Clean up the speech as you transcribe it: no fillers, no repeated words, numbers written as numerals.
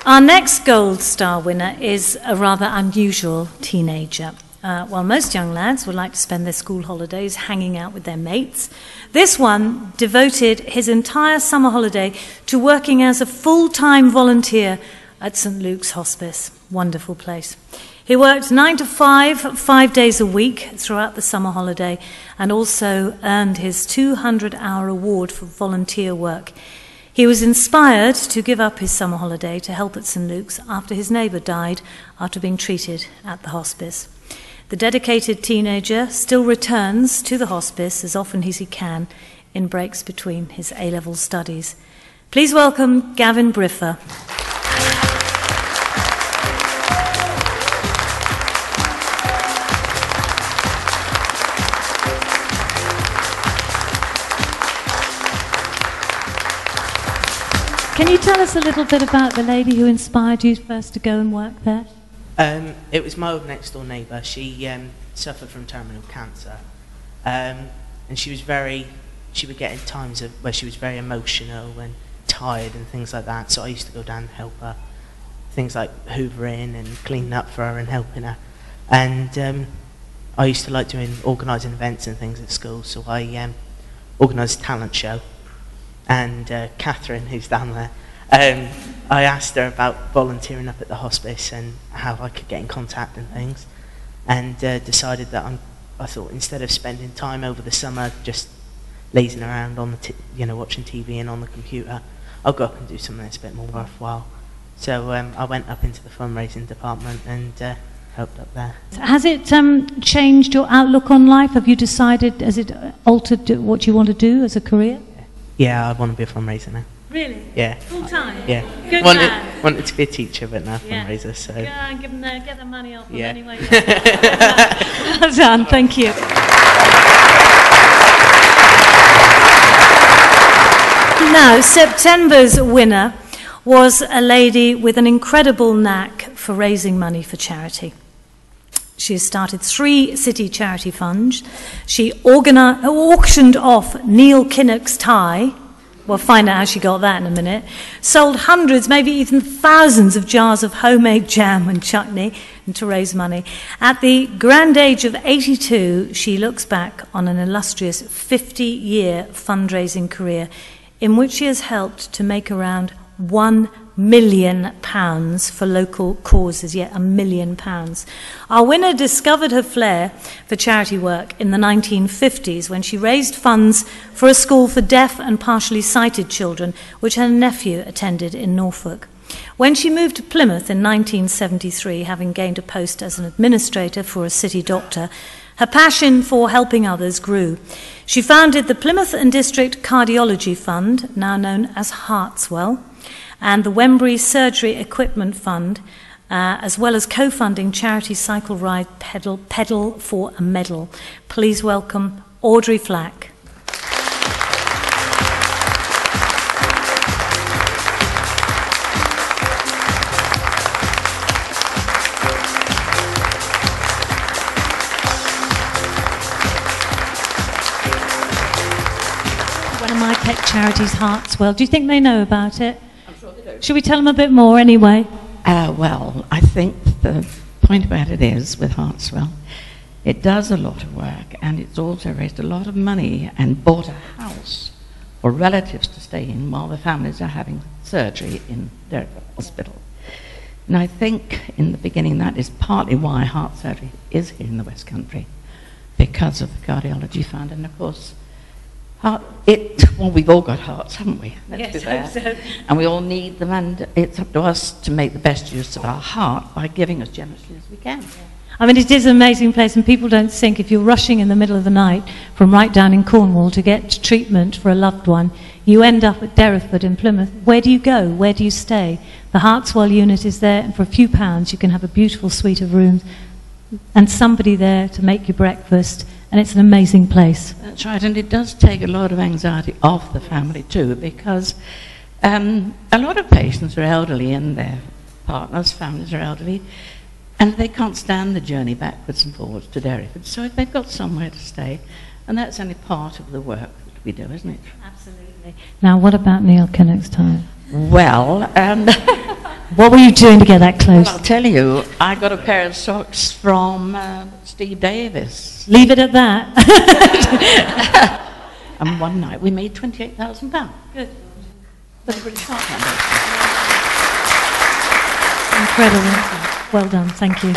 Our next Gold Star winner is a rather unusual teenager. While most young lads would like to spend their school holidays hanging out with their mates, this one devoted his entire summer holiday to working as a full-time volunteer at St. Luke's Hospice. Wonderful place. He worked 9 to 5, 5 days a week throughout the summer holiday, and also earned his 200-hour award for volunteer work. He was inspired to give up his summer holiday to help at St. Luke's after his neighbour died after being treated at the hospice. The dedicated teenager still returns to the hospice as often as he can in breaks between his A-level studies. Please welcome Gavin Briffer. Can you tell us a little bit about the lady who inspired you first to go and work there? It was my old next door neighbour. She suffered from terminal cancer, and she would get in times where she was very emotional and tired and things like that, so I used to go down and help her. Things like hoovering and cleaning up for her and helping her. And I used to like organising events and things at school, so I organised a talent show. And Catherine, who's down there, I asked her about volunteering up at the hospice and how I could get in contact and things, and decided that I thought instead of spending time over the summer just lazing around on the watching TV and on the computer, I'll go up and do something that's a bit more worthwhile. So I went up into the fundraising department and helped up there. Has it changed your outlook on life? Have you decided, has it altered what you want to do as a career? Yeah, I want to be a fundraiser now. Really? Yeah. Full time? Yeah. Good Wanted to be a teacher, but now fundraiser. So. Go and get the money off them Yeah. anyway. Well done, thank you. Now, September's winner was a lady with an incredible knack for raising money for charity. She has started 3 city charity funds. She auctioned off Neil Kinnock's tie. We'll find out how she got that in a minute. Sold hundreds, maybe even thousands of jars of homemade jam and chutney to raise money. At the grand age of 82, she looks back on an illustrious 50-year fundraising career in which she has helped to make around £1 million for local causes, yet £1 million. Our winner discovered her flair for charity work in the 1950s when she raised funds for a school for deaf and partially sighted children, which her nephew attended in Norfolk. When she moved to Plymouth in 1973, having gained a post as an administrator for a city doctor, her passion for helping others grew. She founded the Plymouth and District Cardiology Fund, now known as Heartswell, and the Wembury Surgery Equipment Fund, as well as co-funding charity cycle ride Pedal for a Medal. Please welcome Audrey Flack. One of my pet charities, Heartswell. Do you think they know about it? Should we tell them a bit more anyway? Well, I think the point about it is, with Heartswell, it does a lot of work, and it's also raised a lot of money and bought a house for relatives to stay in while the families are having surgery in their hospital. And I think in the beginning that is partly why heart surgery is here in the West Country, because of the Cardiology Fund, and of course, we've all got hearts, haven't we? Yes, be fair. so. And we all need them, and it's up to us to make the best use of our heart by giving as generously as we can. I mean, it is an amazing place, and people don't think if you're rushing in the middle of the night from right down in Cornwall to get treatment for a loved one, you end up at Derriford in Plymouth. Where do you go? Where do you stay? The Heartswell unit is there, and for a few pounds you can have a beautiful suite of rooms and somebody there to make you breakfast, and it's an amazing place. That's right, and it does take a lot of anxiety off the family too, because a lot of patients are elderly and their partners, families are elderly, and they can't stand the journey backwards and forwards to Derriford, so if they've got somewhere to stay, and that's only part of the work that we do, isn't it? Absolutely. Now, what about Neil Kinnock's time? Well, What were you doing to get that close? Well, I'll tell you, I got a pair of socks from Steve Davis. Leave it at that. And one night we made £28,000. Good. That's a British Heart Foundation. Incredible. Well done. Thank you.